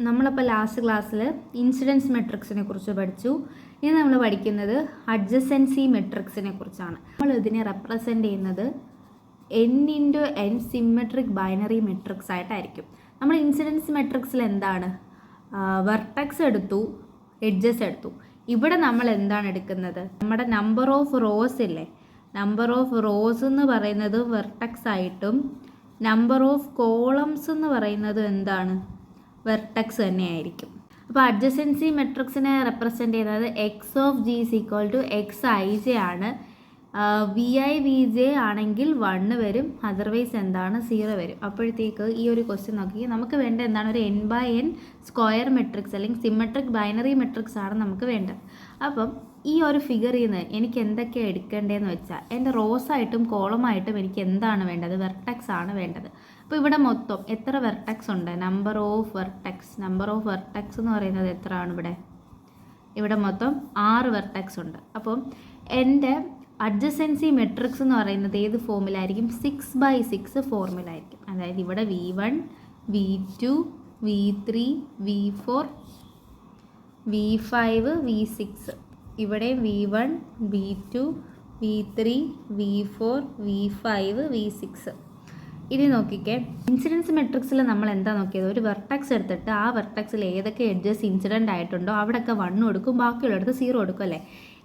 നമ്മളപ്പോൾ ലാസ്റ്റ് ക്ലാസ്സിൽ ഇൻസിഡൻസ് മെട്രിക്സിനെ കുറിച്ച് പഠിച്ചു. ഇനി നമ്മൾ പഠിക്കുന്നത് അഡ്ജസൻസി മെട്രിക്സിനെ കുറിച്ചാണ്. നമ്മൾ ഇതിനെ റെപ്രസെൻ്റ് ചെയ്യുന്നത് n സിമെട്രിക് ബൈനറി മെട്രിക്സ് ആയിട്ടായിരിക്കും. നമ്മൾ ഇൻസിഡൻസ് മെട്രിക്സിൽ എന്താണ്, വെർട്ടെക്സ് എടുത്തു, എഡ്ജസ് എടുത്തു. ഇവിടെ നമ്മൾ എന്താണ് എടുക്കുന്നത്, നമ്മുടെ നമ്പർ ഓഫ് റോസ് ഇല്ലേ, നമ്പർ ഓഫ് റോസ് എന്ന് പറയുന്നത് വെർട്ടെക്സ് ആയിട്ടും നമ്പർ ഓഫ് കോളംസ് എന്ന് പറയുന്നത് എന്താണ്, വെർട്ടെക്സ് തന്നെയായിരിക്കും. അപ്പോൾ അഡ്ജസൻസി മെട്രിക്സിനെ റെപ്രസെൻ്റ് ചെയ്യുന്നത് X of G is equal to X I J ആണ്. വി ഐ വി ജെ ആണെങ്കിൽ 1 വരും, അതർവൈസ് എന്താണ് 0 വരും. അപ്പോഴത്തേക്ക് ഈ ഒരു ക്വസ്റ്റ്യൻ നോക്കി നമുക്ക് വേണ്ട എന്താണ്, ഒരു n/n സ്ക്വയർ മെട്രിക്സ് അല്ലെങ്കിൽ സിമെട്രിക് ബൈനറി മെട്രിക്സ് ആണ് നമുക്ക് വേണ്ടത്. അപ്പം ഈ ഒരു ഫിഗറിൽ നിന്ന് എനിക്ക് എന്തൊക്കെയാണ് എടുക്കേണ്ടതെന്ന് വെച്ചാൽ എൻ്റെ റോസായിട്ടും കോളമായിട്ടും എനിക്ക് എന്താണ് വേണ്ടത്, വെർട്ടെക്സ് ആണ് വേണ്ടത്. അപ്പോൾ ഇവിടെ മൊത്തം എത്ര വെർട്ടെക്സ് ഉണ്ട്, നമ്പർ ഓഫ് വെർട്ടെക്സ് എന്ന് പറയുന്നത് എത്ര ആണ്, ഇവിടെ മൊത്തം 6 വെർട്ടെക്സ് ഉണ്ട്. അപ്പം എൻ്റെ അഡ്ജസൻസി മെട്രിക്സ് എന്ന് പറയുന്നത് ഏത് ഫോമിലായിരിക്കും, 6/6 ഫോർമുലായിരിക്കും. അതായത് ഇവിടെ V1 V2 V3 V4 V5 V6, ഇവിടെ V1 V2 V3 V4 V5 V6. ഇനി നോക്കിക്കേ, ഇൻസിഡൻസ് മെട്രിക്സിൽ നമ്മൾ എന്താ നോക്കിയത്, ഒരു വെർട്ടെക്സ് എടുത്തിട്ട് ആ വെർട്ടെക്സിൽ ഏതൊക്കെ എഡ്ജസ് ഇൻസിഡൻ്റ് ആയിട്ടുണ്ടോ അവിടെയൊക്കെ 1 കൊടുക്കും, ബാക്കിയുള്ളിടത്ത് 0 കൊടുക്കും അല്ലേ.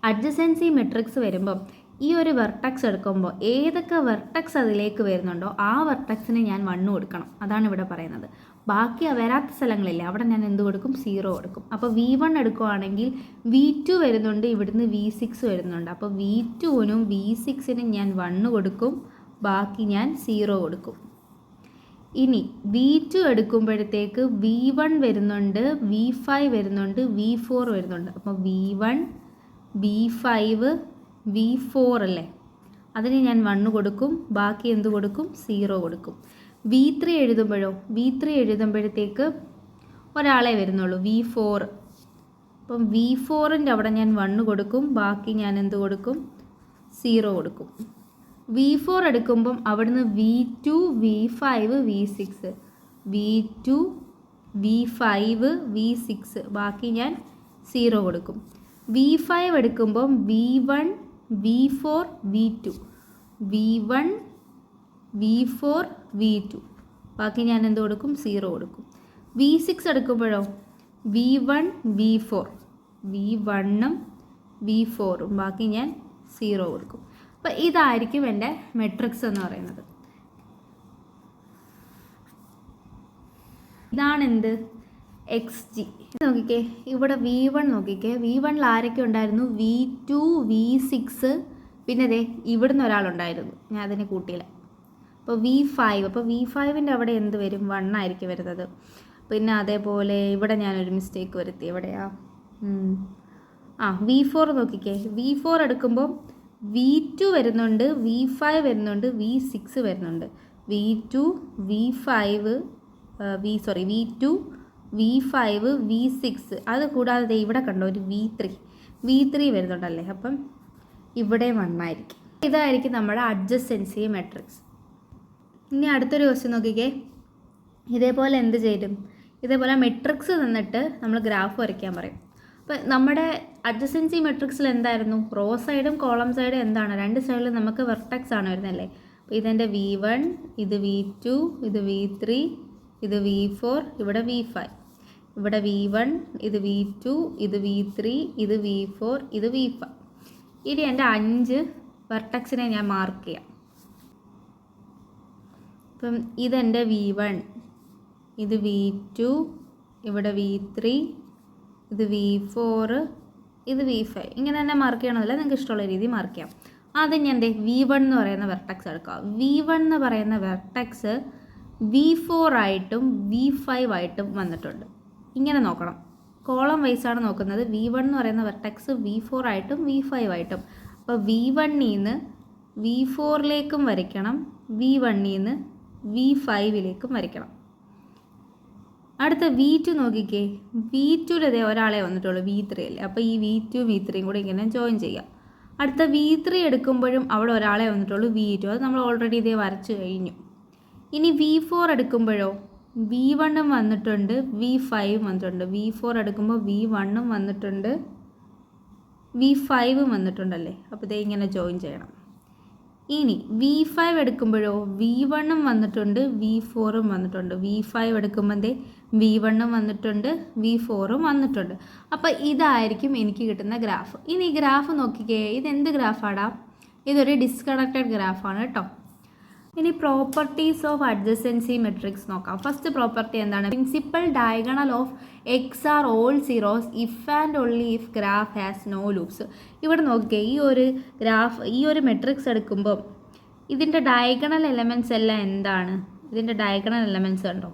അഡ്ജസൻസി മെട്രിക്സ് വരുമ്പം ഈ ഒരു വെർട്ടെക്സ് എടുക്കുമ്പോൾ ഏതൊക്കെ വെർട്ടെക്സ് അതിലേക്ക് വരുന്നുണ്ടോ ആ വെർട്ടെക്സിന് ഞാൻ 1 കൊടുക്കണം, അതാണ് ഇവിടെ പറയുന്നത്. ബാക്കി വരാത്ത സ്ഥലങ്ങളില്ലേ അവിടെ ഞാൻ എന്ത് കൊടുക്കും, 0 കൊടുക്കും. അപ്പോൾ V1 എടുക്കുകയാണെങ്കിൽ V2 വരുന്നുണ്ട്, ഇവിടുന്ന് V6 വരുന്നുണ്ട്. അപ്പോൾ V2നും V6നും ഞാൻ 1 കൊടുക്കും, ബാക്കി ഞാൻ 0 കൊടുക്കും. ഇനി V2 എടുക്കുമ്പോഴത്തേക്ക് V1 വരുന്നുണ്ട്, V5 വരുന്നുണ്ട്, V4 വരുന്നുണ്ട്. അപ്പോൾ V1 V5 V4 അല്ലേ, അതിന് ഞാൻ 1 കൊടുക്കും, ബാക്കി എന്ത് കൊടുക്കും, 0 കൊടുക്കും. V3 എഴുതുമ്പോഴത്തേക്ക് ഒരാളെ വരുന്നുള്ളൂ, V4. അപ്പം V4ൻ്റെ അവിടെ ഞാൻ 1 കൊടുക്കും, ബാക്കി ഞാൻ എന്ത് കൊടുക്കും, 0 കൊടുക്കും. V4 എടുക്കുമ്പം അവിടുന്ന് V2 V5 V6 V2 V5 V6, ബാക്കി ഞാൻ 0 കൊടുക്കും. V5 എടുക്കുമ്പം V1 V4 V2 V1 V4 V2, ബാക്കി ഞാൻ എന്ത് കൊടുക്കും, 0 കൊടുക്കും. V6 എടുക്കുമ്പോഴോ V1 V4 V1ഉം V4ഉം, ബാക്കി ഞാൻ 0 കൊടുക്കും. അപ്പോൾ ഇതായിരിക്കും എൻ്റെ മെട്രിക്സ് എന്ന് പറയുന്നത്. ഇതാണെന്ത്, XG. നോക്കിക്കേ, ഇവിടെ V1 നോക്കിക്കേ, V1ൽ ആരൊക്കെ ഉണ്ടായിരുന്നു, V2 V6, പിന്നെ ദേ ഇവിടുന്ന് ഒരാളുണ്ടായിരുന്നു, ഞാൻ അതിനെ കൂട്ടിയില്ല. അപ്പോൾ V5, അപ്പോൾ V5ൻ്റെ അവിടെ എന്ത് വരും, 1 ആയിരിക്കും വരുന്നത്. പിന്നെ അതേപോലെ ഇവിടെ ഞാനൊരു മിസ്റ്റേക്ക് വരുത്തി, എവിടെയാ, V4 നോക്കിക്കേ, V4 എടുക്കുമ്പോൾ V2 വരുന്നുണ്ട്, V5 വരുന്നുണ്ട്, V6 വരുന്നുണ്ട്. V2 V5 V2 V5 V6, അത് കൂടാതെ ഇവിടെ കണ്ടോ ഒരു V3 വരുന്നുണ്ടല്ലേ. അപ്പം ഇവിടെ 1 ആയിരിക്കും. ഇതായിരിക്കും നമ്മുടെ അഡ്ജസൻസി മെട്രിക്സ്. ഇനി അടുത്തൊരു ക്വസ്റ്റ്യൻ നോക്കിക്കേ, ഇതേപോലെ എന്ത് ചെയ്യും, ഇതേപോലെ മെട്രിക്സ് തന്നിട്ട് നമ്മൾ ഗ്രാഫ് വരയ്ക്കാൻ പറയും. അപ്പോൾ നമ്മുടെ അഡ്ജസൻസി മെട്രിക്സിൽ എന്തായിരുന്നു, റോ സൈഡും കോളം സൈഡും എന്താണ്, 2 സൈഡിലും നമുക്ക് വെർട്ടെക്സ് ആണ് വരുന്നതല്ലേ. അപ്പോൾ ഇതെൻ്റെ V1, ഇത് V2, ഇത് V3, ഇത് V4, ഇവിടെ V5, ഇവിടെ V1, ഇത് V2, ഇത് V3, ഇത് V4, ഇത് V5. ഇനി എൻ്റെ 5 വെർട്ടെക്സിനെ ഞാൻ മാർക്ക് ചെയ്യാം. അപ്പം ഇതെൻ്റെ V1, ഇത് V2, ഇവിടെ V3, ഇത് V4, ഇത് V5. ഇങ്ങനെ തന്നെ മാർക്ക് ചെയ്യണമെന്നില്ല, നിങ്ങൾക്ക് ഇഷ്ടമുള്ള രീതി മാർക്ക് ചെയ്യാം. ആദ്യം ഞാൻ V1 എന്ന് പറയുന്ന വെർട്ടെക്സ് എടുക്കാം. V1 എന്ന് പറയുന്ന വെർട്ടെക്സ് V4 ആയിട്ടും V5 ആയിട്ടും വന്നിട്ടുണ്ട്. ഇങ്ങനെ നോക്കണം, കോളം വൈസാണ് നോക്കുന്നത്. V1 എന്ന് പറയുന്ന വെർട്ടെക്സ് V4 ആയിട്ടും V5 ആയിട്ടും. അപ്പോൾ V1ൽ നിന്ന് V4ലേക്കും വരയ്ക്കണം, V1ൽ നിന്ന് V5ലേക്കും വരയ്ക്കണം. അടുത്ത V2 നോക്കിക്കേ, V2ൽ ഒരാളെ വന്നിട്ടുള്ളൂ, V3 അല്ലേ. അപ്പോൾ ഈ V2 V3യും കൂടെ ഇങ്ങനെ ജോയിൻ ചെയ്യാം. അടുത്ത V3 എടുക്കുമ്പോഴും അവിടെ ഒരാളെ വന്നിട്ടുള്ളൂ, V2, അത് നമ്മൾ ഓൾറെഡി വരച്ച് കഴിഞ്ഞു. ഇനി V4 എടുക്കുമ്പോഴോ V1 വന്നിട്ടുണ്ട്, V5 വന്നിട്ടുണ്ട്. V4 എടുക്കുമ്പോൾ V1 വന്നിട്ടുണ്ട്, V5 വന്നിട്ടുണ്ടല്ലേ. അപ്പോൾ ഇതേ ഇങ്ങനെ ജോയിൻ ചെയ്യണം. ഇനി V5 എടുക്കുമ്പോഴോ V1 വന്നിട്ടുണ്ട്, V4 വന്നിട്ടുണ്ട്. V5 എടുക്കുമ്പോൾ V1 വന്നിട്ടുണ്ട്, V4 വന്നിട്ടുണ്ട്. അപ്പോൾ ഇതായിരിക്കും എനിക്ക് കിട്ടുന്ന ഗ്രാഫ്. ഇനി ഈ ഗ്രാഫ് നോക്കിക്കേ, ഇതെന്ത് ഗ്രാഫാടാ? ഇതൊരു ഡിസ്കണക്റ്റഡ് ഗ്രാഫാണ് കേട്ടോ. ഇനി പ്രോപ്പർട്ടീസ് ഓഫ് അഡ്ജസൻസി മെട്രിക്സ് നോക്കാം. ഫസ്റ്റ് പ്രോപ്പർട്ടി എന്താണ്? Principal diagonal of X are all zeros if and only if graph has no loops. ഇവിടെ നോക്കിക്കേ, ഈ ഒരു മെട്രിക്സ് എടുക്കുമ്പോൾ ഇതിൻ്റെ ഡയഗണൽ എലമെൻറ്റ്സ് എല്ലാം എന്താണ്? ഇതിൻ്റെ ഡയഗണൽ എലമെൻറ്റ്സ് കണ്ടോ?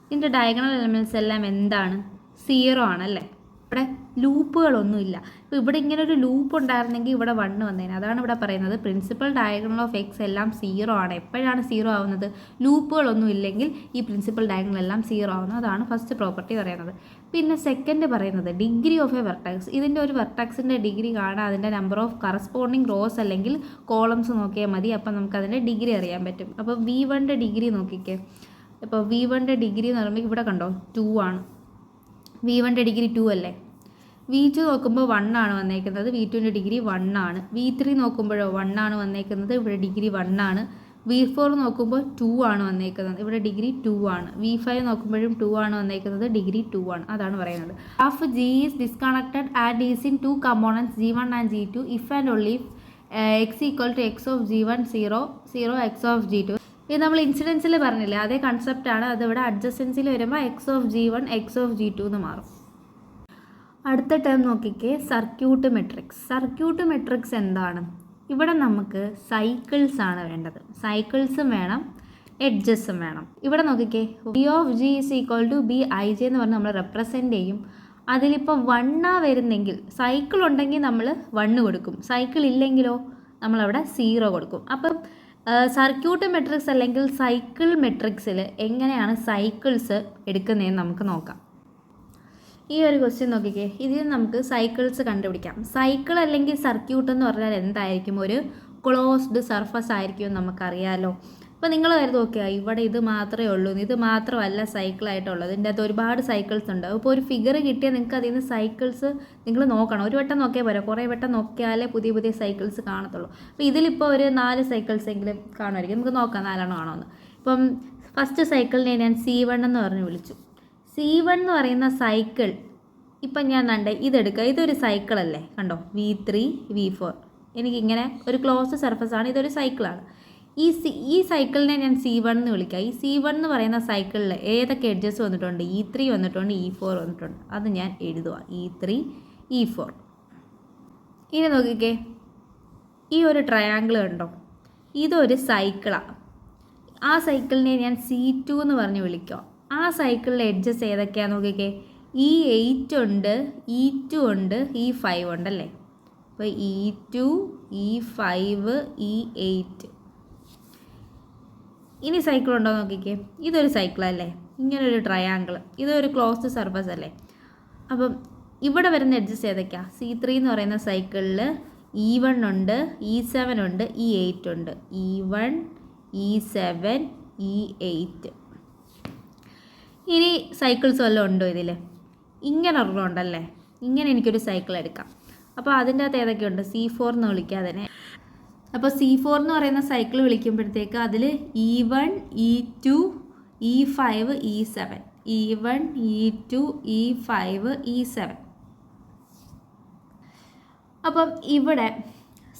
ഇതിൻ്റെ ഡയഗണൽ എലമെൻറ്റ്സ് എല്ലാം എന്താണ്? 0 ആണല്ലേ. ഇവിടെ ലൂപ്പുകളൊന്നുമില്ല. ഇപ്പോൾ ഇവിടെ ഇങ്ങനെ ഒരു ലൂപ്പ് ഉണ്ടായിരുന്നെങ്കിൽ ഇവിടെ 1 വന്നേനെ. അതാണ് ഇവിടെ പറയുന്നത് പ്രിൻസിപ്പൽ ഡയഗണൽ ഓഫ് എക്സ് എല്ലാം 0 ആണ്. എപ്പോഴാണ് 0 ആവുന്നത്? ലൂപ്പുകളൊന്നും ഇല്ലെങ്കിൽ ഈ പ്രിൻസിപ്പൽ ഡയഗണൽ എല്ലാം 0 ആവുന്നത്. അതാണ് ഫസ്റ്റ് പ്രോപ്പർട്ടി പറയുന്നത്. പിന്നെ സെക്കൻഡ് പറയുന്നത് ഡിഗ്രി ഓഫ് എ വെർട്ടക്സ്. ഇതിൻ്റെ ഒരു വെർട്ടക്സിൻ്റെ ഡിഗ്രി കാണാൻ അതിൻ്റെ നമ്പർ ഓഫ് കറസ്പോണ്ടിങ് റോസ് അല്ലെങ്കിൽ കോളംസ് നോക്കിയാൽ മതി. അപ്പം നമുക്കതിൻ്റെ ഡിഗ്രി അറിയാൻ പറ്റും. അപ്പോൾ V1 ഡിഗ്രി നോക്കിക്കേ. ഇപ്പോൾ V1 ഡിഗ്രി എന്ന് പറയുമ്പോൾ ഇവിടെ കണ്ടോ 2 ആണ്. V1 ഡിഗ്രി 2 അല്ലേ. V2 നോക്കുമ്പോൾ 1 ആണ് വന്നേക്കുന്നത്. V2 ഡിഗ്രി 1 ആണ്. V3 നോക്കുമ്പോഴോ 1 ആണ് വന്നേക്കുന്നത്. ഇവിടെ ഡിഗ്രി 1 ആണ്. V4 നോക്കുമ്പോൾ 2 ആണ് വന്നേക്കുന്നത്. ഇവിടെ ഡിഗ്രി 2 ആണ്. V5 നോക്കുമ്പോഴും 2 ആണ് വന്നേക്കുന്നത്. ഡിഗ്രി 2 ആണ്. അതാണ് പറയുന്നത്. Graph G is disconnected and is in 2 components G1 and G2 if and only x equal to x of G1 0 0 x of G2. ഇത് നമ്മൾ ഇൻസിഡൻസിൽ പറഞ്ഞില്ലേ, അതേ കൺസെപ്റ്റാണ്. അതിവിടെ അഡ്ജസൻസിൽ വരുമ്പോൾ x of G1 x of G2 എന്ന് മാറും. അടുത്ത ടേം നോക്കിക്കേ, സർക്യൂട്ട് മെട്രിക്സ്. സർക്യൂട്ട് മെട്രിക്സ് എന്താണ്? ഇവിടെ നമുക്ക് സൈക്കിൾസ് ആണ് വേണ്ടത്. സൈക്കിൾസും വേണം, എഡ്ജസും വേണം. ഇവിടെ നോക്കിക്കേ, B of G is equal to BIJ എന്ന് പറഞ്ഞ് നമ്മൾ റെപ്രസെൻ്റ് ചെയ്യും. അതിലിപ്പോൾ 1 വരുന്നെങ്കിൽ, സൈക്കിൾ ഉണ്ടെങ്കിൽ നമ്മൾ 1 കൊടുക്കും. സൈക്കിൾ ഇല്ലെങ്കിലോ നമ്മളവിടെ 0 കൊടുക്കും. അപ്പം സർക്യൂട്ട് മെട്രിക്സ് അല്ലെങ്കിൽ സൈക്കിൾ മെട്രിക്സിൽ എങ്ങനെയാണ് സൈക്കിൾസ് എടുക്കുന്നതെന്ന് നമുക്ക് നോക്കാം. ഈ ഒരു ക്വസ്റ്റ്യൻ നോക്കിക്കേ, ഇതിൽ നമുക്ക് സൈക്കിൾസ് കണ്ടുപിടിക്കാം. സൈക്കിൾ അല്ലെങ്കിൽ സർക്യൂട്ട് എന്ന് പറഞ്ഞാൽ എന്തായിരിക്കും? ഒരു ക്ലോസ്ഡ് സർഫസ് ആയിരിക്കും നമുക്കറിയാമല്ലോ. അപ്പോൾ നിങ്ങൾ കരുതും ഓക്കെ ഇവിടെ ഇത് മാത്രമേ ഉള്ളൂ, ഇത് മാത്രമല്ല സൈക്കിളായിട്ടുള്ളത്, ഇതിൻ്റെ അകത്ത് ഒരുപാട് സൈക്കിൾസ് ഉണ്ട്. അപ്പോൾ ഒരു ഫിഗർ കിട്ടിയാൽ നിങ്ങൾക്ക് അതിൽ നിന്ന് സൈക്കിൾസ് നിങ്ങൾ നോക്കണം. ഒരു വട്ടം നോക്കിയാൽ പോരാ, കുറേ വട്ടം നോക്കിയാലേ പുതിയ പുതിയ സൈക്കിൾസ് കാണത്തുള്ളൂ. അപ്പോൾ ഇതിലിപ്പോൾ ഒരു 4 സൈക്കിൾസ് എങ്കിലും കാണുമായിരിക്കും. നമുക്ക് നോക്കാം 4 എണ്ണം ആണോ എന്ന്. ഇപ്പം ഫസ്റ്റ് സൈക്കിളിനെ ഞാൻ C1 എന്ന് പറഞ്ഞ് വിളിച്ചു. C1 എന്ന് പറയുന്ന സൈക്കിൾ ഇപ്പം ഞാൻ കണ്ടേ ഇതെടുക്കുക. ഇതൊരു സൈക്കിളല്ലേ, കണ്ടോ V3 V4. എനിക്കിങ്ങനെ ഒരു ക്ലോസ്ഡ് സർഫസാണ്, ഇതൊരു സൈക്കിളാണ്. ഈ സൈക്കിളിനെ ഞാൻ C1 എന്ന് വിളിക്കാം. ഈ C1 എന്ന് പറയുന്ന സൈക്കിളിൽ ഏതൊക്കെ എഡ്ജസ് വന്നിട്ടുണ്ട്? E3 വന്നിട്ടുണ്ട്, E4 വന്നിട്ടുണ്ട്. അത് ഞാൻ എഴുതുക, E3 E4. ഇനി നോക്കിക്കേ, ഈ ഒരു ട്രയാങ്കിൾ കണ്ടോ, ഇതൊരു സൈക്കിളാണ്. ആ സൈക്കിളിനെ ഞാൻ C2 എന്ന് പറഞ്ഞ് വിളിക്കാം. ആ സൈക്കിളിലെ എഡ്ജസ് ഏതൊക്കെയാണെന്ന് നോക്കിക്കേ. E8 ഉണ്ട്, E2 ഉണ്ട്, E5 ഉണ്ടല്ലേ. അപ്പോൾ E2 E5 E8. ഇനി സൈക്കിൾ ഉണ്ടോ നോക്കിക്കേ. ഇതൊരു സൈക്കിളല്ലേ, ഇങ്ങനൊരു ട്രയാങ്കിൾ, ഇതൊരു ക്ലോസ്ഡ് സർഫസ് അല്ലേ. അപ്പം ഇവിടെ വരുന്ന എഡ്ജസ് ഏതൊക്കെയാണ്? C3 എന്ന് പറയുന്ന സൈക്കിളിൽ E1 ഉണ്ട്, E7 ഉണ്ട്, E8 ഉണ്ട്. E1 E7 E8. ഇനി സൈക്കിൾസ് വല്ലതും ഉണ്ടോ ഇതിൽ? ഇങ്ങനെ ഒരെണ്ണം ഉണ്ടല്ലേ, ഇങ്ങനെ എനിക്കൊരു സൈക്കിൾ എടുക്കാം. അപ്പോൾ അതിൻ്റെ അകത്ത് ഏതൊക്കെയുണ്ട്? C4 എന്ന് വിളിക്കുക അതിനെ. അപ്പോൾ C4 എന്ന് പറയുന്ന സൈക്കിൾ വിളിക്കുമ്പോഴത്തേക്ക് അതിൽ E1 E2 E5 E7, E1 E2 E5 E7. അപ്പം ഇവിടെ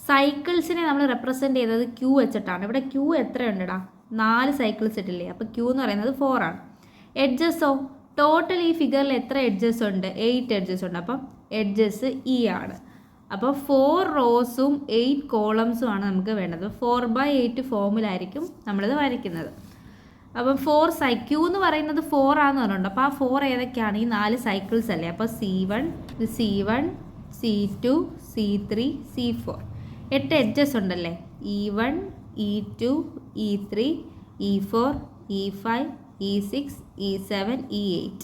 സൈക്കിൾസിനെ നമ്മൾ റെപ്രസെൻ്റ് ചെയ്തത് Q വെച്ചിട്ടാണ്. ഇവിടെ Q എത്രയുണ്ടടാ? 4 സൈക്കിൾസ് ഇട്ടില്ലേ. അപ്പോൾ Q എന്ന് പറയുന്നത് 4 ആണ്. എഡ്ജസോ ടോട്ടൽ ഈ ഫിഗറിൽ എത്ര എഡ്ജസ് ഉണ്ട്? 8 എഡ്ജസ് ഉണ്ട്. അപ്പം എഡ്ജസ് E ആണ്. അപ്പോൾ 4 റോസും 8 കോളംസും ആണ് നമുക്ക് വേണ്ടത്. 4/8 ഫോമിലായിരിക്കും നമ്മളിത് വരയ്ക്കുന്നത്. അപ്പം Q എന്ന് പറയുന്നത് 4 ആണെന്ന് പറഞ്ഞിട്ടുണ്ട്. അപ്പോൾ ആ 4 ഏതൊക്കെയാണ്? ഈ 4 സൈക്കിൾസ് അല്ലേ. അപ്പോൾ C1 C2 C3 C4. 8 edges ഉണ്ടല്ലേ. E1 E2 E3 E4 E5 E6 E7 E8.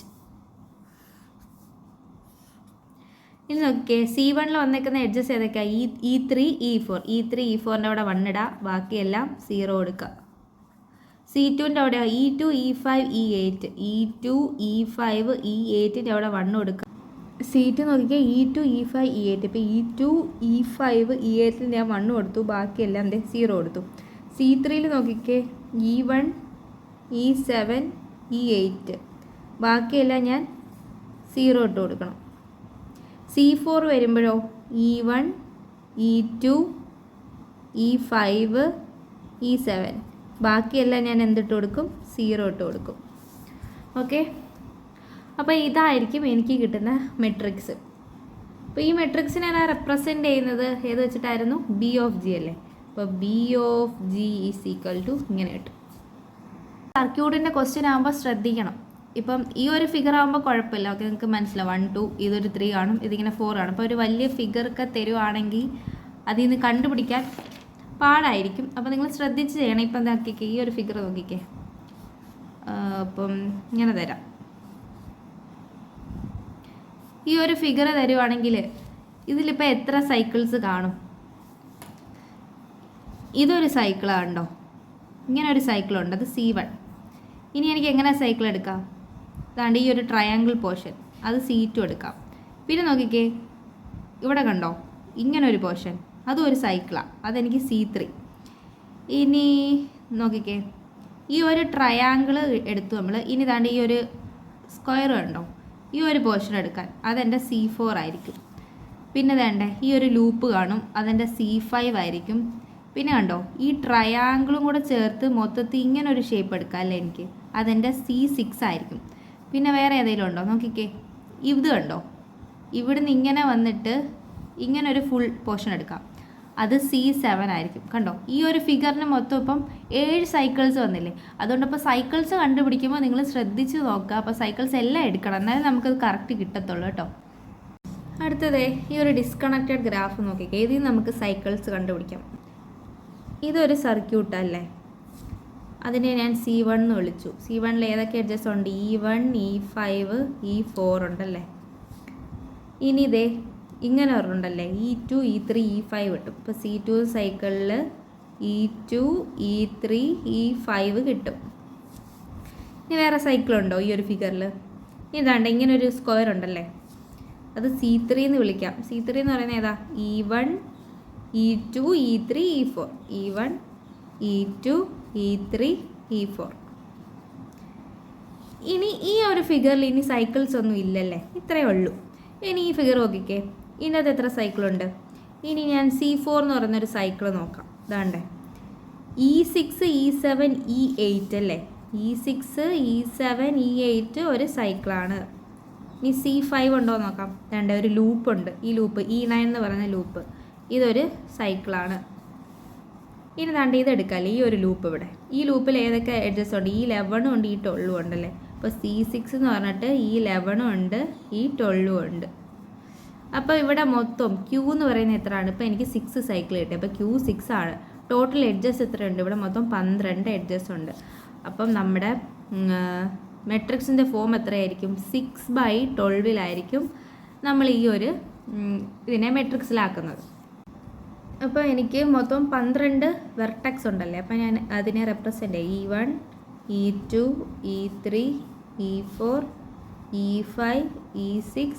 ഇനി നോക്കിക്കേ, C1 വന്നേക്കുന്ന എഡ്ജസ് ഏതൊക്കെയാണ്? E3 E4. E3 E4ൻ്റെ അവിടെ 1 ഇടുക, ബാക്കിയെല്ലാം 0 എടുക്കുക. C2ൻ്റെ അവിടെ E2 E5 E8 E2 E5 E8ൻ്റെ അവിടെ 1 കൊടുക്കുക. C2 നോക്കിയാൽ E2 E5 E8. ഇപ്പോൾ E2 E5 E8 ഞാൻ 1 കൊടുത്തു, ബാക്കിയെല്ലാം എൻ്റെ 0 കൊടുത്തു. C3യിൽ നോക്കിക്കേ E1 E7 E8, ബാക്കിയെല്ലാം ഞാൻ 0 ഇട്ട് കൊടുക്കണം. C4 വരുമ്പോഴോ E1 E2 E5 E7, ബാക്കിയെല്ലാം ഞാൻ എന്തിട്ട് കൊടുക്കും? 0 ഇട്ട് കൊടുക്കും. ഓക്കെ, അപ്പോൾ ഇതായിരിക്കും എനിക്ക് കിട്ടുന്ന മെട്രിക്സ്. അപ്പോൾ ഈ മെട്രിക്സിനെ ഞാൻ റെപ്രസെൻ്റ് ചെയ്യുന്നത് ഏത് വെച്ചിട്ടായിരുന്നു? B ഓഫ് G അല്ലേ. അപ്പോൾ B of G is equal to ഇങ്ങനെ കിട്ടും. സർക്യൂട്ടിൻ്റെ ക്വസ്റ്റ്യൻ ആകുമ്പോൾ ശ്രദ്ധിക്കണം. ഇപ്പം ഈ ഒരു ഫിഗർ ആകുമ്പോൾ കുഴപ്പമില്ല, ഓക്കെ, നിങ്ങൾക്ക് മനസ്സിലാവും. 1 2 ഇതൊരു 3 കാണും, ഇതിങ്ങനെ 4 കാണും. അപ്പോൾ ഒരു വലിയ ഫിഗറൊക്കെ തരുവാണെങ്കിൽ അതിൽ നിന്ന് കണ്ടുപിടിക്കാൻ പാടായിരിക്കും. അപ്പോൾ നിങ്ങൾ ശ്രദ്ധിച്ച് ചെയ്യണം. ഇപ്പം എന്താക്കിക്കേ, ഈ ഒരു ഫിഗർ നോക്കിക്കേ. അപ്പം ഇങ്ങനെ തരാം. ഈ ഒരു ഫിഗർ തരുവാണെങ്കിൽ ഇതിലിപ്പോൾ എത്ര സൈക്കിൾസ് കാണും? ഇതൊരു സൈക്കിളാണോ? ഇങ്ങനെ ഒരു സൈക്കിളുണ്ട്, അത് C1. ഇനി എനിക്ക് എങ്ങനെ സൈക്കിൾ എടുക്കാം? അതാണ്ട് ഈ ഒരു ട്രയാങ്കിൾ പോർഷൻ, അത് C2 എടുക്കാം. പിന്നെ നോക്കിക്കേ, ഇവിടെ കണ്ടോ ഇങ്ങനെ ഒരു പോർഷൻ, അതും ഒരു സൈക്കിളാണ്, അതെനിക്ക് C3. ഇനി നോക്കിക്കേ, ഈ ഒരു ട്രയാങ്കിൾ എടുത്തു നമ്മൾ. ഇനി താണ്ട് ഈ ഒരു സ്ക്വയർ കണ്ടോ, ഈ ഒരു പോർഷൻ എടുക്കാൻ, അതെൻ്റെ C4 ആയിരിക്കും. പിന്നെ വേണ്ടേ ഈ ഒരു ലൂപ്പ് കാണും, അതെൻ്റെ C5 ആയിരിക്കും. പിന്നെ കണ്ടോ ഈ ട്രയാങ്കിളും കൂടെ ചേർത്ത് മൊത്തത്തിൽ ഇങ്ങനെ ഒരു ഷേപ്പ് എടുക്കാം അല്ലേ എനിക്ക്, അതെൻ്റെ C6 ആയിരിക്കും. പിന്നെ വേറെ ഏതെങ്കിലും ഉണ്ടോ? നോക്കിക്കേ, ഇത് കണ്ടോ, ഇവിടുന്ന് ഇങ്ങനെ വന്നിട്ട് ഇങ്ങനെ ഒരു ഫുൾ പോർഷൻ എടുക്കാം, അത് C7 ആയിരിക്കും. കണ്ടോ ഈ ഒരു ഫിഗറിന് മൊത്തം ഇപ്പം 7 സൈക്കിൾസ് വന്നില്ലേ. അതുകൊണ്ട് ഇപ്പോൾ സൈക്കിൾസ് കണ്ടുപിടിക്കുമ്പോൾ നിങ്ങൾ ശ്രദ്ധിച്ച് നോക്കുക. അപ്പോൾ സൈക്കിൾസ് എല്ലാം എടുക്കണം, എന്നാലും നമുക്കത് കറക്റ്റ് കിട്ടത്തുള്ളൂ കേട്ടോ. അടുത്തതേ ഈ ഒരു ഡിസ്കണക്റ്റഡ് ഗ്രാഫ് നോക്കിക്കേ, ഇതിൽ നമുക്ക് സൈക്കിൾസ് കണ്ടുപിടിക്കാം. ഇതൊരു സർക്യൂട്ടല്ലേ, അതിനെ ഞാൻ C1 എന്ന് വിളിച്ചു. C1ൽ ഏതൊക്കെ എഡ്ജസ് ഉണ്ട്? E1 E5 E4 ഉണ്ടല്ലേ. ഇനി ഇതേ ഇങ്ങനെ ഒരെണ്ണുണ്ടല്ലേ, E2 E3 E5 കിട്ടും. ഇപ്പോൾ C2 സൈക്കിളിൽ E2 E3 E5 കിട്ടും. ഇനി വേറെ സൈക്കിളുണ്ടോ ഈ ഒരു ഫിഗറിൽ? ഇതാണ്ട് ഇങ്ങനെ ഒരു സ്ക്വയർ ഉണ്ടല്ലേ, അത് C3 എന്ന് വിളിക്കാം. C3 എന്ന് പറയുന്നത് ഏതാ? E1 E2 E3 E4, E1 E2 E3 E4. ഇനി ഈ ഒരു ഫിഗറിൽ ഇനി സൈക്കിൾസ് ഒന്നും ഇല്ലല്ലേ, ഇത്രയേ ഉള്ളൂ. ഇനി ഈ ഫിഗർ നോക്കിക്കേ, ഇതിനകത്ത് എത്ര സൈക്കിളുണ്ട്? ഇനി ഞാൻ C4 എന്ന് പറയുന്നൊരു സൈക്കിൾ നോക്കാം. ഇതാണ്ടേ E6 E7 E8 അല്ലേ, E6 E7 E8 ഒരു സൈക്കിളാണ്. ഇനി C5 ഉണ്ടോ നോക്കാം. വേണ്ട, ഒരു ലൂപ്പ് ഉണ്ട്, ഈ ലൂപ്പ് E9 എന്ന് പറയുന്ന ലൂപ്പ്, ഇതൊരു സൈക്കിളാണ്. ഇനി താണ്ട് ഇത് എടുക്കാമല്ലേ, ഈ ഒരു ലൂപ്പ് ഇവിടെ, ഈ ലൂപ്പിൽ ഏതൊക്കെ എഡ്ജസ് ഉണ്ട്? E11 ഉണ്ട്, E12 ഉണ്ടല്ലേ. അപ്പോൾ C6 എന്ന് പറഞ്ഞിട്ട് E11 ഉണ്ട്, E12 ഉണ്ട്. അപ്പോൾ ഇവിടെ മൊത്തം Q എന്ന് പറയുന്നത് എത്രയാണ്? ഇപ്പോൾ എനിക്ക് 6 സൈക്കിൾ കിട്ടി, അപ്പോൾ Q 6 ആണ്. ടോട്ടൽ എഡ്ജസ് എത്രയുണ്ട്? ഇവിടെ മൊത്തം 12 എഡ്ജസ് ഉണ്ട്. അപ്പം നമ്മുടെ മെട്രിക്സിൻ്റെ ഫോം എത്രയായിരിക്കും? 6/12 നമ്മൾ ഈ ഒരു ഇതിനെ മെട്രിക്സിലാക്കുന്നത്. അപ്പോൾ എനിക്ക് മൊത്തം 12 വെർട്ടെക്സ് ഉണ്ടല്ലേ. അപ്പോൾ ഞാൻ അതിനെ റെപ്രസെൻ്റ് ചെയ്യും. E1 E2 E3 E4 E5 E6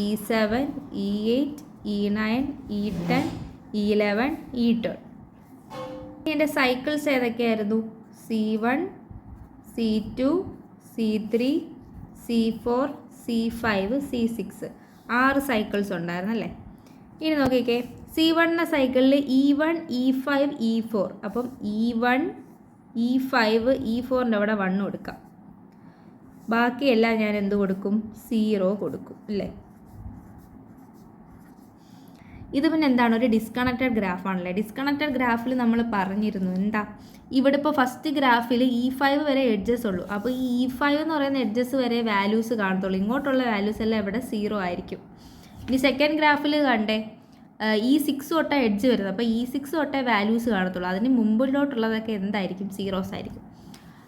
E7 E8 E9 E10 E11 E12. എൻ്റെ cycles ഏതൊക്കെയായിരുന്നു? C1 C2 C3 C4 C5 C6, 6 cycles ഉണ്ടായിരുന്നല്ലേ. ഇനി നോക്കിക്കേ, C1 സൈക്കിളിൽ E1 E5 E4, അപ്പം E1 E5 E4ൻ്റെ അവിടെ 1 കൊടുക്കാം. ബാക്കിയെല്ലാം ഞാൻ എന്ത് കൊടുക്കും? 0 കൊടുക്കും അല്ലേ. ഇത് പിന്നെ എന്താണ്? ഒരു ഡിസ്കണക്റ്റഡ് ഗ്രാഫാണല്ലേ. ഡിസ്കണക്റ്റഡ് ഗ്രാഫിൽ നമ്മൾ പറഞ്ഞിരുന്നു എന്താ, ഇവിടെ ഇപ്പോൾ ഫസ്റ്റ് ഗ്രാഫിൽ E5 വരെ എഡ്ജസ് ഉള്ളൂ. അപ്പോൾ ഈ E5 എന്ന് പറയുന്ന എഡ്ജസ് വരെ വാല്യൂസ് കാണത്തുള്ളൂ, ഇങ്ങോട്ടുള്ള വാല്യൂസ് എല്ലാം ഇവിടെ 0 ആയിരിക്കും. ഇനി സെക്കൻഡ് ഗ്രാഫിൽ കണ്ടേ E6 തൊട്ടേ എഡ്ജ് വരുന്നത്, അപ്പോൾ E6 തൊട്ടേ വാല്യൂസ് കാണത്തുള്ളൂ, അതിന് മുമ്പിലോട്ടുള്ളതൊക്കെ എന്തായിരിക്കും? 0s ആയിരിക്കും.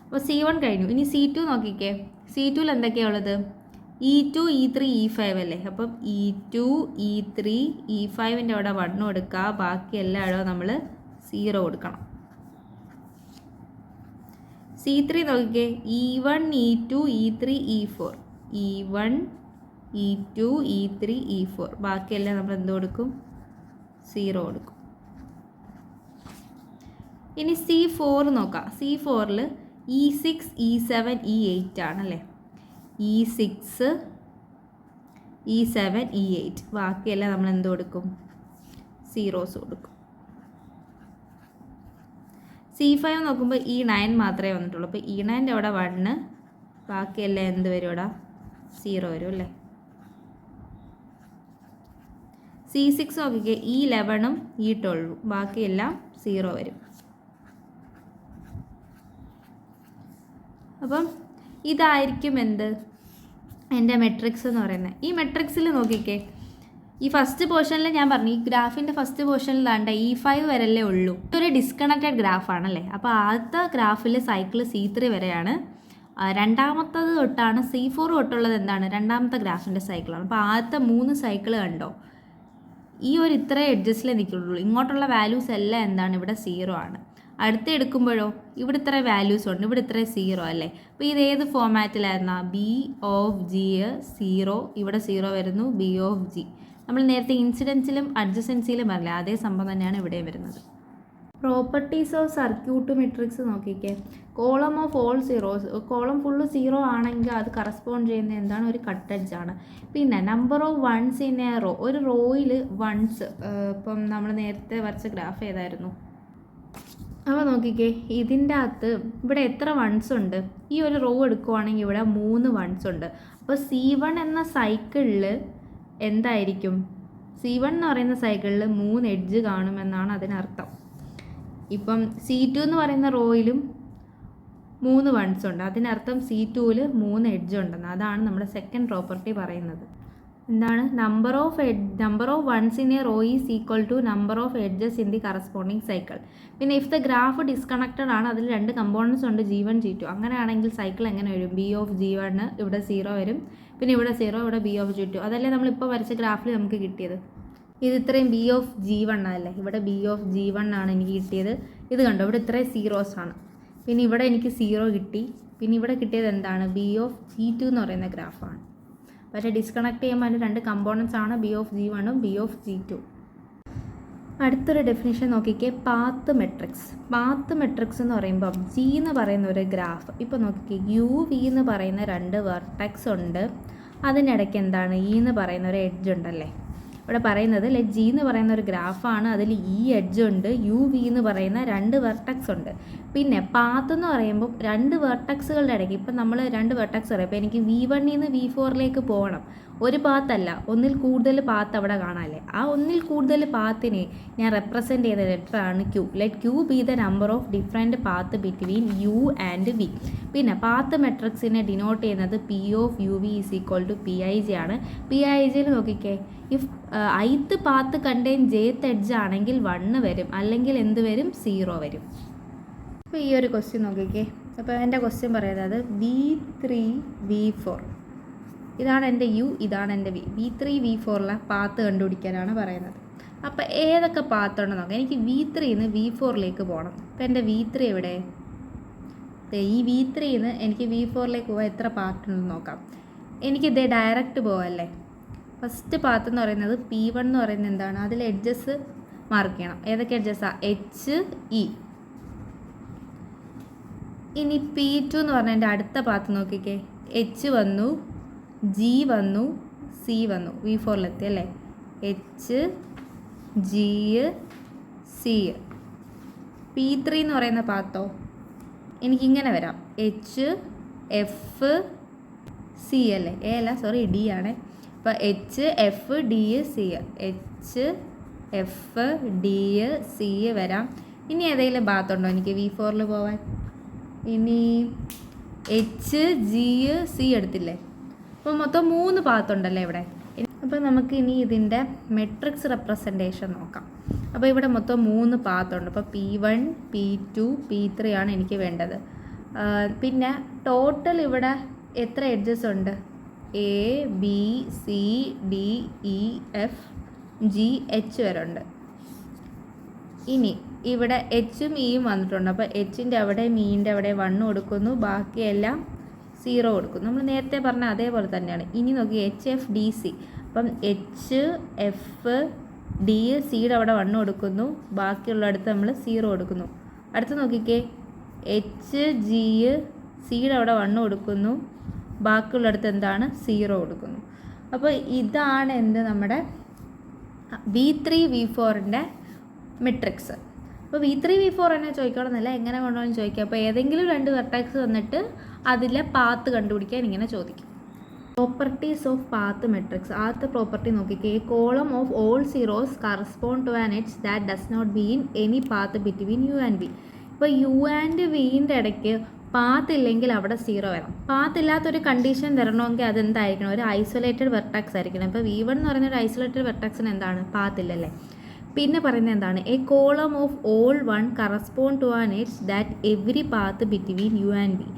അപ്പോൾ C1 കഴിഞ്ഞു. ഇനി C2 നോക്കിക്കേ, C2ൽ എന്തൊക്കെയാണ് ഉള്ളത്? E2 E3 E5 അല്ലേ. അപ്പം E2 E3 E5ൻ്റെ അവിടെ 1 കൊടുക്കുക, ബാക്കി എല്ലായിടവും നമ്മൾ 0 കൊടുക്കണം. C3 നോക്കിക്കേ, E1 E2 E3 E4, E1 E2 E3 E4, ബാക്കിയെല്ലാം നമ്മൾ എന്ത് കൊടുക്കും? 0 കൊടുക്കും. ഇനി C4 നോക്കാം. C4ൽ E6 E7 E8 ആണല്ലേ. E6 E7 E8, ബാക്കിയെല്ലാം നമ്മൾ എന്ത് കൊടുക്കും? 0s കൊടുക്കും. C5 നോക്കുമ്പോൾ E9 മാത്രമേ വന്നിട്ടുള്ളൂ. അപ്പോൾ E9ൻ്റെ അവിടെ 1, ബാക്കിയെല്ലാം എന്ത് വരും? ഇവിടെ 0 വരും അല്ലേ. C6 നോക്കിക്കേ, E11ഉം E12ഉം, ബാക്കിയെല്ലാം 0 വരും. അപ്പം ഇതായിരിക്കും എന്ത്? എൻ്റെ മെട്രിക്സ് എന്ന് പറയുന്നത്. ഈ മെട്രിക്സിൽ നോക്കിക്കേ, ഈ ഫസ്റ്റ് പോർഷനിൽ ഞാൻ പറഞ്ഞു, ഈ ഗ്രാഫിൻ്റെ ഫസ്റ്റ് പോർഷനിൽ താണ്ട E5 വരെയല്ലേ ഉള്ളൂ. ഇതൊരു ഡിസ്കണക്റ്റഡ് ഗ്രാഫാണല്ലേ. അപ്പോൾ ആദ്യത്തെ ഗ്രാഫിൽ സൈക്കിൾ C3 വരെയാണ്. രണ്ടാമത്തത് തൊട്ടാണ് C4 തൊട്ടുള്ളത് എന്താണ്? രണ്ടാമത്തെ ഗ്രാഫിൻ്റെ സൈക്കിളാണ്. അപ്പോൾ ആദ്യത്തെ 3 സൈക്കിൾ കണ്ടോ, ഈ ഒരു ഇത്ര എഡ്ജസിലേ നിൽക്കുള്ളൂ. ഇങ്ങോട്ടുള്ള വാല്യൂസ് എല്ലാം എന്താണ്? ഇവിടെ 0 ആണ്. അടുത്ത് എടുക്കുമ്പോഴോ ഇവിടെ ഇത്ര വാല്യൂസ് ഉണ്ട്, ഇവിടെ ഇത്ര 0 അല്ലേ. അപ്പോൾ ഇത് ഏത് ഫോമാറ്റിലായിരുന്ന? B ഓഫ് G 0, ഇവിടെ 0 വരുന്നു. B ഓഫ് G നമ്മൾ നേരത്തെ ഇൻസിഡൻസിലും അഡ്ജസൻസിയിലും പറഞ്ഞില്ലേ, അതേ സംഭവം തന്നെയാണ് ഇവിടെയും വരുന്നത്. പ്രോപ്പർട്ടീസ് ഓഫ് സർക്യൂട്ട് മെട്രിക്സ് നോക്കിക്കേ. Column of all zeros, column full 0 ആണെങ്കിൽ അത് കറസ്പോണ്ട് ചെയ്യുന്ന എന്താണ്? ഒരു കട്ടഡ്ജ് ആണ്. പിന്നെ number of ones in a row, ഒരു റോയിൽ വൺസ്, ഇപ്പം നമ്മൾ നേരത്തെ വരച്ച ഗ്രാഫ് ഏതായിരുന്നു? അപ്പോൾ നോക്കിക്കേ, ഇതിൻ്റെ അകത്ത് ഇവിടെ എത്ര വൺസ് ഉണ്ട്? ഈ ഒരു റോ എടുക്കുവാണെങ്കിൽ ഇവിടെ 3 വൺസ് ഉണ്ട്. അപ്പോൾ C1 എന്ന സൈക്കിളിൽ എന്തായിരിക്കും? C1 എന്ന് പറയുന്ന സൈക്കിളിൽ 3 എഡ്ജ് കാണുമെന്നാണ് അതിനർത്ഥം. ഇപ്പം C2 എന്ന് പറയുന്ന റോയിലും 3 വൺസ് ഉണ്ട്, അതിനർത്ഥം C2ൽ 3 എഡ്ജ് ഉണ്ടെന്ന്. അതാണ് നമ്മുടെ സെക്കൻഡ് പ്രോപ്പർട്ടി പറയുന്നത്. എന്താണ്? Number of ones in a row is equal to number of edges in the corresponding cycle. പിന്നെ ഇഫ് ദ ഗ്രാഫ് ഡിസ്കണക്റ്റഡ് ആണ്, അതിൽ 2 കമ്പോണൻസ് ഉണ്ട്, G1 G2. അങ്ങനെയാണെങ്കിൽ സൈക്കിൾ എങ്ങനെ വരും? B ഓഫ് G1 ഇവിടെ 0 വരും, പിന്നെ ഇവിടെ 0, ഇവിടെ B ഓഫ് G2. അതല്ലേ നമ്മളിപ്പോൾ വരച്ച ഗ്രാഫിൽ നമുക്ക് കിട്ടിയത്. ഇത് ഇത്രയും B ഓഫ് G1 അല്ലേ, ഇവിടെ B ഓഫ് G1 ആണ് എനിക്ക് കിട്ടിയത്. ഇത് കണ്ടോ, ഇവിടെ ഇത്രയും 0s ആണ്. പിന്നെ ഇവിടെ എനിക്ക് 0 കിട്ടി. പിന്നെ ഇവിടെ കിട്ടിയത് എന്താണ്? B ഓഫ് G2 എന്ന് പറയുന്ന ഗ്രാഫാണ്. പക്ഷേ ഡിസ്കണക്ട് ചെയ്യുമ്പോൾ അതിൻ്റെ 2 കമ്പോണൻസ് ആണ്, B ഓഫ് G1ഉം B ഓഫ് G2. അടുത്തൊരു ഡെഫിനിഷൻ നോക്കിക്കേ, പാത്ത് മെട്രിക്സ്. പാത്ത് മെട്രിക്സ് എന്ന് പറയുമ്പം G എന്ന് പറയുന്ന ഒരു ഗ്രാഫ്. ഇപ്പോൾ നോക്കിക്കേ, UV എന്ന് പറയുന്ന 2 വെർട്ടെക്സ് ഉണ്ട്, അതിനിടയ്ക്ക് എന്താണ്? E എന്ന് പറയുന്ന ഒരു എഡ്ജ് ഉണ്ടല്ലേ. ഇവിടെ പറയുന്നത് G എന്ന് പറയുന്ന ഒരു ഗ്രാഫാണ്, അതിൽ E എഡ്ജ് ഉണ്ട്, UV എന്ന് പറയുന്ന 2 വെർട്ടെക്സ് ഉണ്ട്. പിന്നെ പാത്ത് എന്ന് പറയുമ്പോൾ 2 വെർട്ടെക്സുകളുടെ ഇടയ്ക്ക്, ഇപ്പം നമ്മൾ 2 വെർട്ടെക്സ് പറയും. ഇപ്പോൾ എനിക്ക് V1 നിന്ന് V4ലേക്ക് പോകണം, ഒരു പാത്തല്ല, ഒന്നിൽ കൂടുതൽ പാത്ത് അവിടെ കാണാമല്ലേ. ആ ഒന്നിൽ കൂടുതൽ പാത്തിനെ ഞാൻ റെപ്രസെൻറ്റ് ചെയ്യുന്ന ലെറ്ററാണ് Q. Let Q be the number of different path between U and V. പിന്നെ പാത്ത് മെട്രിക്സിനെ ഡിനോട്ട് ചെയ്യുന്നത് P of UV is equal to PIJ ആണ്. PIJയിൽ നോക്കിക്കേ, if ith path contain jth edge ആണെങ്കിൽ 1 വരും, അല്ലെങ്കിൽ എന്ത് വരും? 0 വരും. അപ്പോൾ ഈ ഒരു ക്വസ്റ്റ്യൻ നോക്കിക്കേ. അപ്പോൾ എൻ്റെ ക്വസ്റ്റ്യൻ പറയുന്നത് V3 V4, ഇതാണ് എൻ്റെ U, ഇതാണ് എൻ്റെ V. V3 V4ലെ പാത്ത് കണ്ടുപിടിക്കാനാണ് പറയുന്നത്. അപ്പോൾ ഏതൊക്കെ പാത്ത് ഉണ്ടെന്ന് നോക്കാം. എനിക്ക് V3ന്ന് V4ലേക്ക് പോകണം. അപ്പോൾ എൻ്റെ V3 എവിടെ? ഈ V3ന്ന് എനിക്ക് V4ലേക്ക് പോകാൻ എത്ര പാത്ത് ഉണ്ടെന്ന് നോക്കാം. എനിക്കിതേ ഡയറക്റ്റ് പോകാമല്ലേ. ഫസ്റ്റ് പാത്ത് എന്ന് പറയുന്നത് P1 എന്ന് പറയുന്നത് എന്താണ്? അതിൽ എഡ്ജസ് മാർക്ക് ചെയ്യണം. ഏതൊക്കെ എഡ്ജസ്സാണ്? H E. ഇനി P2 എന്ന് പറഞ്ഞാൽ എൻ്റെ അടുത്ത പാത്ത് നോക്കിക്കേ, H വന്നു, G വന്നു, C വന്നു, V4ലെത്തി അല്ലേ. H G C. P3 എന്ന് പറയുന്ന പാത്തോ എനിക്കിങ്ങനെ വരാം, H F C അല്ലേ, A അല്ല, സോറി, D ആണ്. അപ്പോൾ H F D C, H F D C വരാം. ഇനി ഏതെങ്കിലും പാത്തുണ്ടോ എനിക്ക് V4ൽ പോവാൻ? ഇനി H G C എടുത്തില്ലേ. അപ്പോൾ മൊത്തം 3 പാത്തുണ്ടല്ലേ ഇവിടെ. അപ്പോൾ നമുക്ക് ഇനി ഇതിൻ്റെ മെട്രിക്സ് റെപ്രസെൻറ്റേഷൻ നോക്കാം. അപ്പോൾ ഇവിടെ മൊത്തം 3 പാത്തുണ്ട്. അപ്പോൾ P1 P2 P3 ആണ് എനിക്ക് വേണ്ടത്. പിന്നെ ടോട്ടൽ ഇവിടെ എത്ര എഡ്ജസ് ഉണ്ട്? A B C D E F G H വരെ ഉണ്ട്. ഇനി ഇവിടെ എച്ചും ഇയും വന്നിട്ടുണ്ട്. അപ്പോൾ എച്ചിൻ്റെ അവിടെയും ഇൻ്റെ അവിടെ 1 കൊടുക്കുന്നു, ബാക്കിയെല്ലാം 0 കൊടുക്കുന്നു. നമ്മൾ നേരത്തെ പറഞ്ഞ അതേപോലെ തന്നെയാണ്. ഇനി നോക്കി എച്ച് എഫ് ഡി സി. അപ്പം എച്ച് എഫ് ഡി സിയുടെ അവിടെ 1 കൊടുക്കുന്നു, ബാക്കിയുള്ളടത്ത് നമ്മൾ 0 കൊടുക്കുന്നു. അടുത്ത് നോക്കിക്കേ, എച്ച് ജി സിയുടെ അവിടെ 1 കൊടുക്കുന്നു, ബാക്കിയുള്ളടത്ത് എന്താണ് 0 കൊടുക്കുന്നു. അപ്പോൾ ഇതാണ് നമ്മുടെ V3V4ൻ്റെ മെട്രിക്സ്. അപ്പോൾ V3V4 തന്നെ ചോദിക്കണമെന്നില്ല, എങ്ങനെ കൊണ്ടുപോകാൻ ചോദിക്കുക. അപ്പോൾ ഏതെങ്കിലും 2 വെർട്ടെക്സ് തന്നിട്ട് അതിലെ പാത്ത് കണ്ടുപിടിക്കാൻ ഇങ്ങനെ ചോദിക്കും. Properties of path matrix. ആദ്യത്തെ പ്രോപ്പർട്ടി നോക്കിക്കേ, column of all zeros correspond to an edge that does not be in any path between U and V. ഇപ്പോൾ യു ആൻഡ് വിൻ്റെ ഇടയ്ക്ക് പാത്ത് ഇല്ലെങ്കിൽ അവിടെ 0 വരണം. പാത്ത് ഇല്ലാത്തൊരു കണ്ടീഷൻ വരണമെങ്കിൽ അതെന്തായിരിക്കണം, ഒരു ഐസൊലേറ്റഡ് വെർട്ടെക്സ് ആയിരിക്കണം. ഇപ്പോൾ V1 എന്ന് പറയുന്ന ഒരു ഐസൊലേറ്റഡ് വെർട്ടെക്സിന് എന്താണ്, പാത്ത് ഇല്ലല്ലേ. പിന്നെ പറയുന്നത് എന്താണ്, a column of all 1 correspond to an edge that every path between U and V.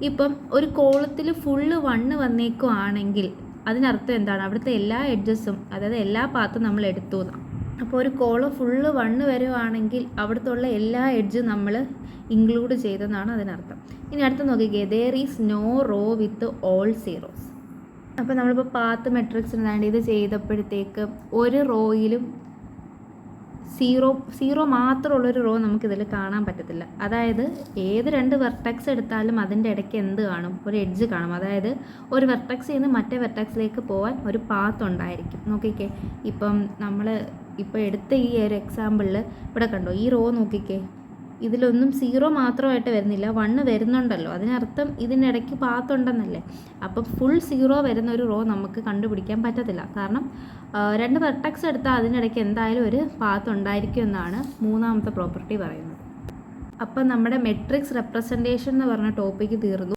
ഇപ്പം ഒരു കോളത്തിൽ ഫുള്ള് 1 വന്നേക്കുവാണെങ്കിൽ അതിനർത്ഥം എന്താണ്, അവിടുത്തെ എല്ലാ എഡ്ജസും, അതായത് എല്ലാ പാത്തും നമ്മൾ എടുത്തു എന്നാണ്. അപ്പോൾ ഒരു കോളം ഫുള്ള് 1 വരുവാണെങ്കിൽ അവിടുത്തെ എല്ലാ എഡ്ജും നമ്മൾ ഇൻക്ലൂഡ് ചെയ്തെന്നാണ് അതിനർത്ഥം. ഇനി അടുത്ത് നോക്കിക്കേ, there is no row with all zeros. അപ്പോൾ നമ്മളിപ്പോൾ പാത്ത് മെട്രിക്സിനാണ് ഇത് ചെയ്തപ്പോഴത്തേക്ക് ഒരു റോയിലും 0 മാത്രമുള്ളൊരു റോ നമുക്കിതിൽ കാണാൻ പറ്റത്തില്ല. അതായത് ഏത് 2 വെർട്ടെക്സ് എടുത്താലും അതിൻ്റെ ഇടയ്ക്ക് എന്ത് കാണും, ഒരു എഡ്ജ് കാണും. അതായത് ഒരു വെർട്ടെക്സിൽ നിന്ന് മറ്റേ വെർട്ടെക്സിലേക്ക് പോകാൻ ഒരു പാത്ത് ഉണ്ടായിരിക്കും. നോക്കിക്കേ, ഇപ്പം നമ്മൾ ഇപ്പോൾ എടുത്ത ഈ ഒരു എക്സാമ്പിളിൽ ഇവിടെ കണ്ടോ, ഈ റോ നോക്കിക്കേ, ഇതിലൊന്നും 0 മാത്രമായിട്ട് വരുന്നില്ല, 1 വരുന്നുണ്ടല്ലോ. അതിനർത്ഥം ഇതിനിടയ്ക്ക് പാത്ത് ഉണ്ടെന്നല്ലേ. അപ്പം ഫുൾ 0 വരുന്ന ഒരു റോ നമുക്ക് കണ്ടുപിടിക്കാൻ പറ്റത്തില്ല. കാരണം 2 വെർട്ടെക്സ് എടുത്താൽ അതിനിടയ്ക്ക് എന്തായാലും ഒരു പാത്ത് ഉണ്ടായിരിക്കും എന്നാണ് മൂന്നാമത്തെ പ്രോപ്പർട്ടി പറയുന്നത്. അപ്പം നമ്മുടെ മെട്രിക്സ് റെപ്രസെൻറ്റേഷൻ എന്ന് പറഞ്ഞ ടോപ്പിക്ക് തീർന്നു.